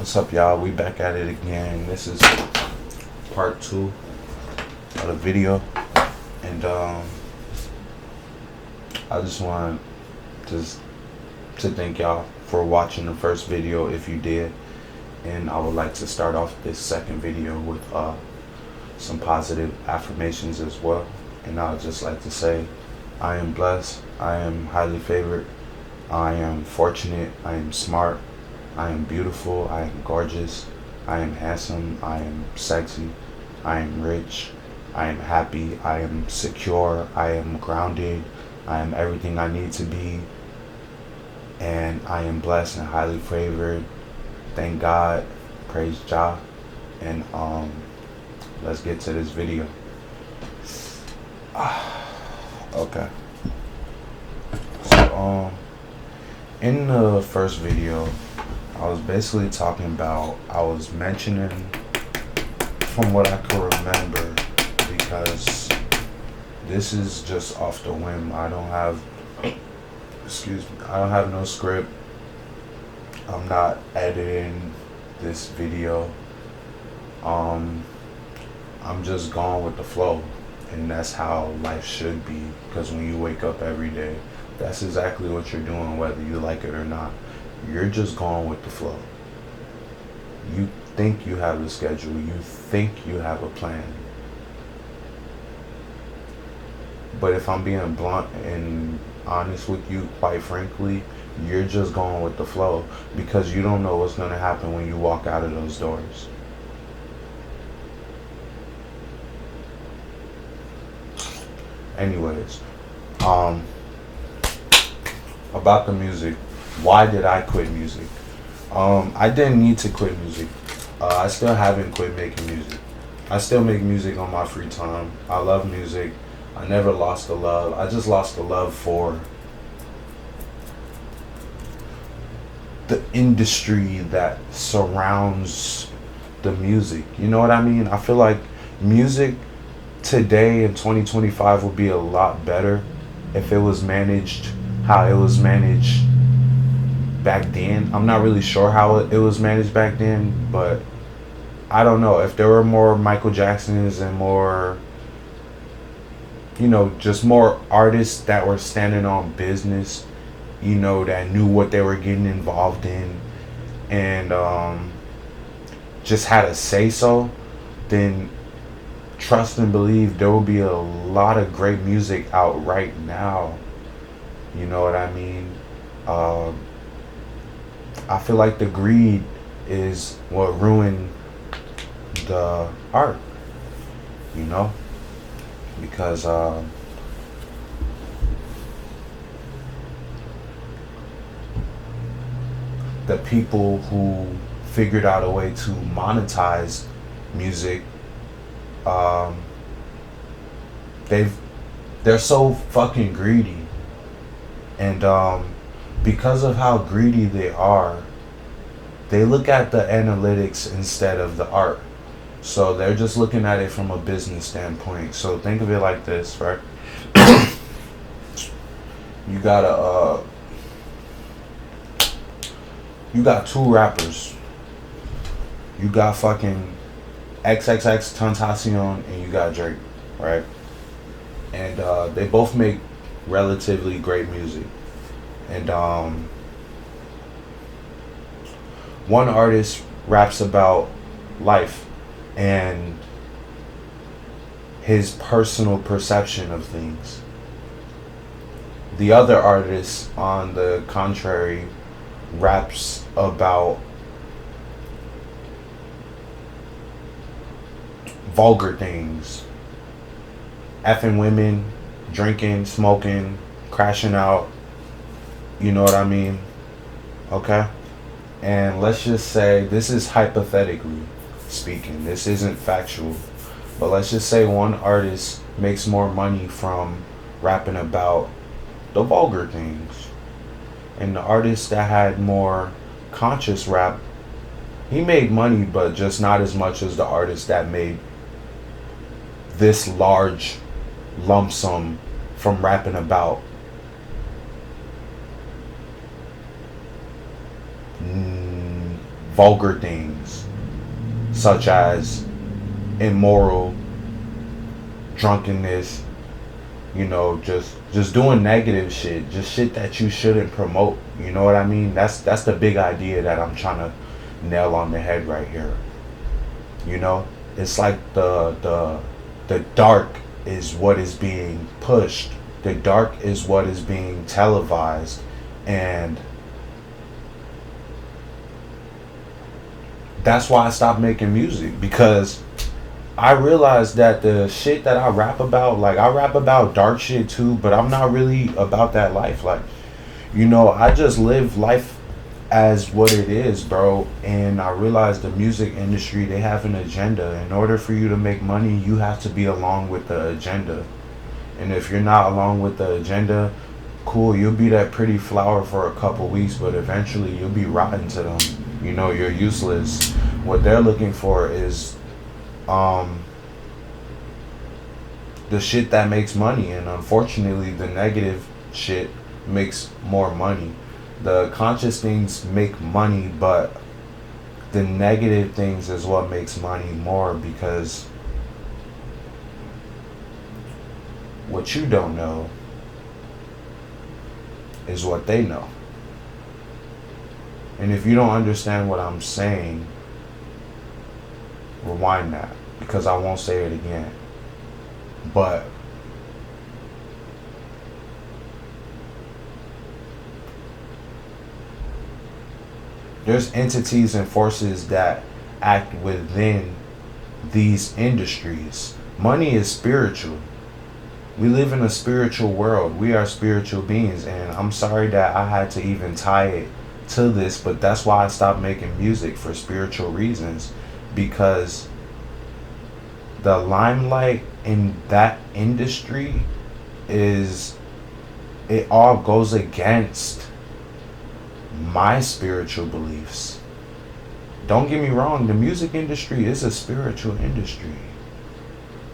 What's up, y'all? We back at it again. This is part 2 of the video, and I just want to thank y'all for watching the first video if you did, and I would like to start off this second video with some positive affirmations as well. And I would just like to say, I am blessed, I am highly favored, I am fortunate, I am smart, I am beautiful, I am gorgeous, I am handsome, I am sexy, I am rich, I am happy, I am secure, I am grounded, I am everything I need to be, and I am blessed and highly favored. Thank God, praise Jah, and let's get to this video. Okay. So in the first video, I was basically talking about, I was mentioning, from what I can remember, because this is just off the whim. I don't have, I don't have no script. I'm not editing this video. I'm just going with the flow, and that's how life should be. Because when you wake up every day, that's exactly what you're doing, whether you like it or not. You're just going with the flow. You think you have a schedule. You think you have a plan. But if I'm being blunt and honest with you, quite frankly, you're just going with the flow, because you don't know what's going to happen when you walk out of those doors. Anyways, about the music. Why did I quit music? I didn't need to quit music. I still haven't quit making music. I still make music on my free time. I love music. I never lost the love. I just lost the love for the industry that surrounds the music. You know what I mean? I feel like music today in 2025 would be a lot better if it was managed how it was managed back then. I'm not really sure how it was managed back then, but I don't know. If there were more Michael Jacksons and more, just more artists that were standing on business, that knew what they were getting involved in, and just had a say so, then trust and believe there will be a lot of great music out right now. You know what I mean? I feel like the greed is what ruined the art, because the people who figured out a way to monetize music, they're so fucking greedy, and because of how greedy they are, they look at the analytics instead of the art. So they're just looking at it from a business standpoint. So think of it like this, right? You got you got two rappers. You got fucking XXX Tentacion and you got Drake, right? And they both make relatively great music. And one artist raps about life and his personal perception of things. The other artist, on the contrary, raps about vulgar things. Effing women, drinking, smoking, crashing out. You know what I mean? Okay? And let's just say, this is hypothetically speaking, this isn't factual, but let's just say one artist makes more money from rapping about the vulgar things, and the artist that had more conscious rap, he made money, but just not as much as the artist that made this large lump sum from rapping about vulgar things such as immoral, drunkenness, just doing negative shit, just shit that you shouldn't promote. You know what I mean? That's the big idea that I'm trying to nail on the head right here. It's like the dark is what is being pushed. The dark is what is being televised, and that's why I stopped making music, because I realized that the shit that I rap about, like, I rap about dark shit too, but I'm not really about that life. Like, I just live life as what it is, bro. And I realized the music industry, they have an agenda. In order for you to make money, you have to be along with the agenda. And if you're not along with the agenda, cool, you'll be that pretty flower for a couple weeks, but eventually you'll be rotten to them. You're useless. What they're looking for is the shit that makes money, and unfortunately the negative shit makes more money. The conscious things make money, but the negative things is what makes money more, because what you don't know is what they know. And if you don't understand what I'm saying, rewind that, because I won't say it again. But there's entities and forces that act within these industries. Money is spiritual. We live in a spiritual world. We are spiritual beings, and I'm sorry that I had to even tie it to this, but that's why I stopped making music, for spiritual reasons, because the limelight in that industry it all goes against my spiritual beliefs. Don't get me wrong, the music industry is a spiritual industry.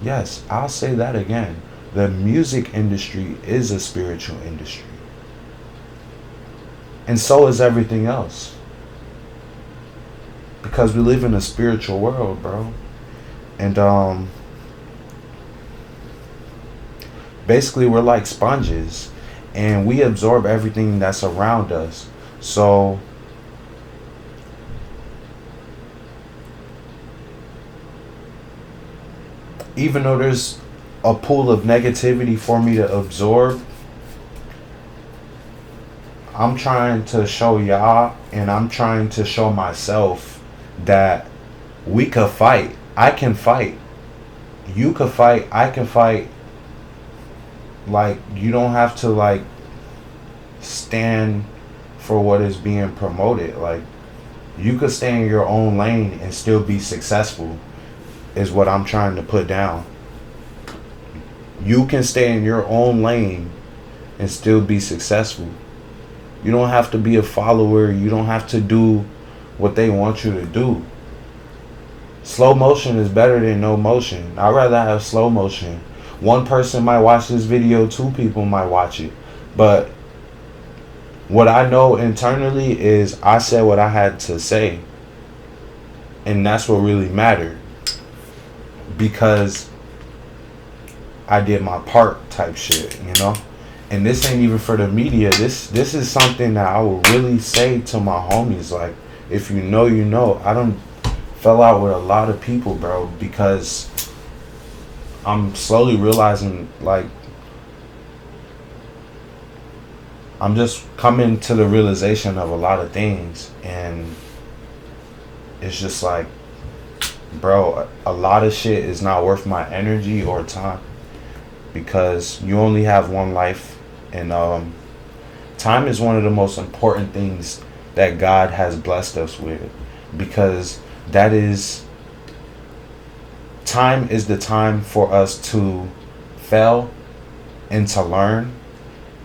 Yes, I'll say that again. The music industry is a spiritual industry. And so is everything else. Because we live in a spiritual world, bro. And basically we're like sponges, and we absorb everything that's around us. So even though there's a pool of negativity for me to absorb, I'm trying to show y'all, and I'm trying to show myself, that we could fight. I can fight. You could fight. I can fight. Like, you don't have to, like, stand for what is being promoted. Like, you could stay in your own lane and still be successful, is what I'm trying to put down. You can stay in your own lane and still be successful. You don't have to be a follower. You don't have to do what they want you to do. Slow motion is better than no motion. I'd rather have slow motion. One person might watch this video, 2 people might watch it. But what I know internally is I said what I had to say. And that's what really mattered. Because I did my part type shit, And this ain't even for the media. This is something that I would really say to my homies. Like, if you know, you know. I done fell out with a lot of people, bro, because I'm slowly realizing, like, I'm just coming to the realization of a lot of things. And it's just like, bro, a lot of shit is not worth my energy or time, because you only have one life. And time is one of the most important things that God has blessed us with, because time is the time for us to fail and to learn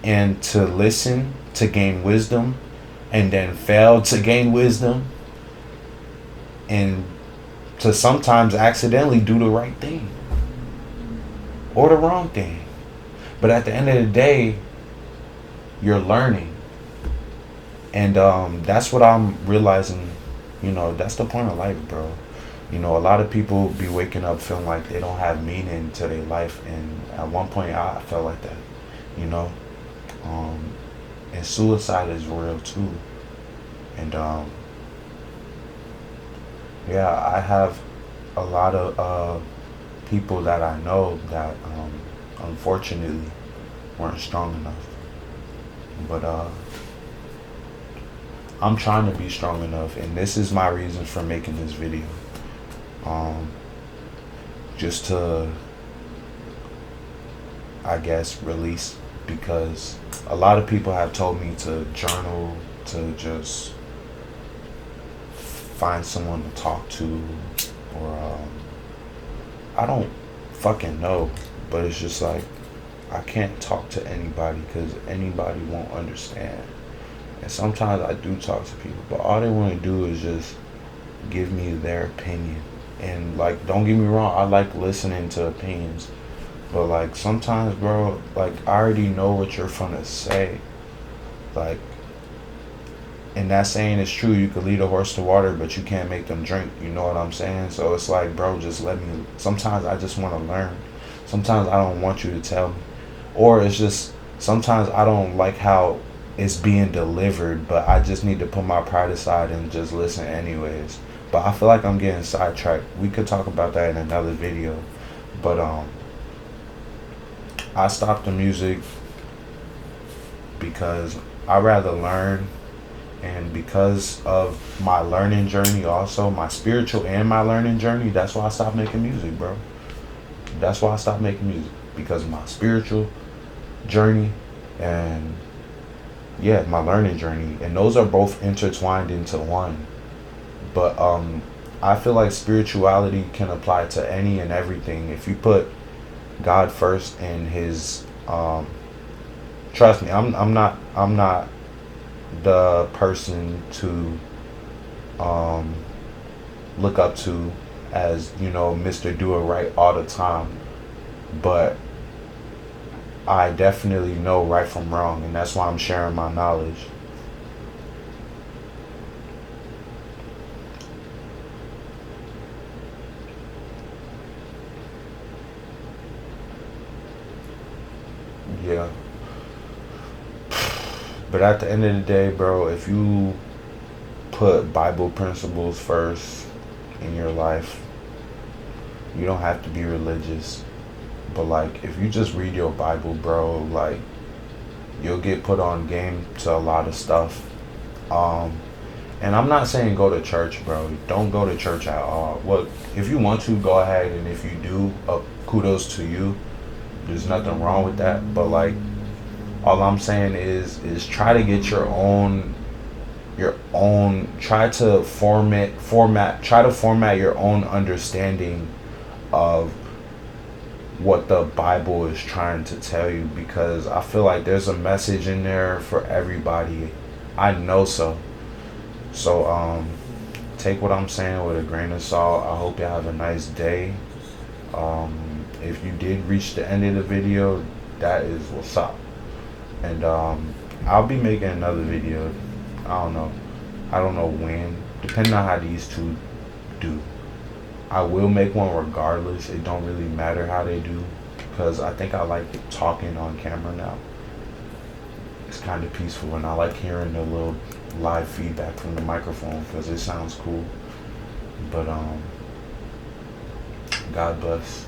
and to listen to gain wisdom, and then fail to gain wisdom, and to sometimes accidentally do the right thing or the wrong thing. But at the end of the day, you're learning. And that's what I'm realizing that's the point of life, bro. A lot of people be waking up feeling like they don't have meaning to their life, and at one point I felt like that, you know. Um, and suicide is real too. And yeah, I have a lot of people that I know that unfortunately weren't strong enough. But I'm trying to be strong enough, and this is my reason for making this video. Um, just to, I guess, release, because a lot of people have told me to journal, to just find someone to talk to, or I don't fucking know, but it's just like I can't talk to anybody because anybody won't understand. And sometimes I do talk to people, but all they want to do is just give me their opinion. And like, don't get me wrong, I like listening to opinions, but like sometimes, bro, like I already know what you're gonna say. Like, and that saying is true. You could lead a horse to water, but you can't make them drink. You know what I'm saying? So it's like, bro, just let me. Sometimes I just want to learn. Sometimes I don't want you to tell me, or it's just sometimes I don't like how it's being delivered, but I just need to put my pride aside and just listen anyways. But I feel like I'm getting sidetracked. We could talk about that in another video. But I stopped the music because I rather learn, and because of my learning journey, also my spiritual and my learning journey, that's why I stopped making music, bro. That's why I stopped making music, because of my spiritual journey and yeah, my learning journey, and those are both intertwined into one. But I feel like spirituality can apply to any and everything if you put God first and his trust me, I'm not the person to um look up to as, Mr. Do It Right all the time, but I definitely know right from wrong, and that's why I'm sharing my knowledge. Yeah. But at the end of the day, bro, if you put Bible principles first in your life, you don't have to be religious. But like, if you just read your Bible, bro, like you'll get put on game to a lot of stuff. Um, and I'm not saying go to church, bro. Don't go to church at all. What if you want to, go ahead, and if you do, kudos to you. There's nothing wrong with that. But like, all I'm saying is try to get your own. Try to format your own understanding of what the Bible is trying to tell you, because I feel like there's a message in there for everybody. I know so. So take what I'm saying with a grain of salt. I hope you have a nice day. If you did reach the end of the video, that is what's up. And I'll be making another video. I don't know when, depending on how these two do. I will make one regardless. It don't really matter how they do, because I think I like talking on camera now. It's kind of peaceful, and I like hearing the little live feedback from the microphone because it sounds cool. But God bless.